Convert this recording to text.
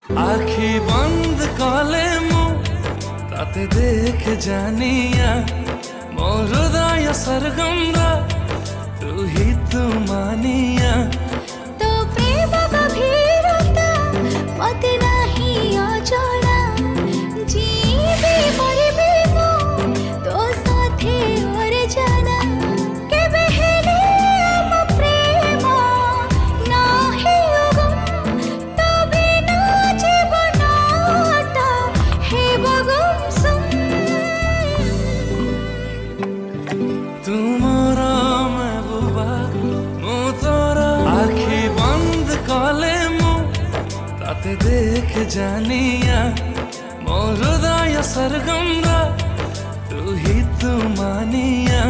आखि बंद कले मु ताते देख जानिया मोर हृदय सरगम तू ही तू मानिया तो प्रेम गभीरता मते नाही अजଣା जीवी मरबे मु तो साथे और जाना केबे हेले हम प्रेम नाही गम तो बिना जीवनटा हे बगम सुन तुम्हारा महबूबा मु तोरा आखि बंद कले मु ताते देख जानिया मोर हृदय सरगम तू ही तू मानिया।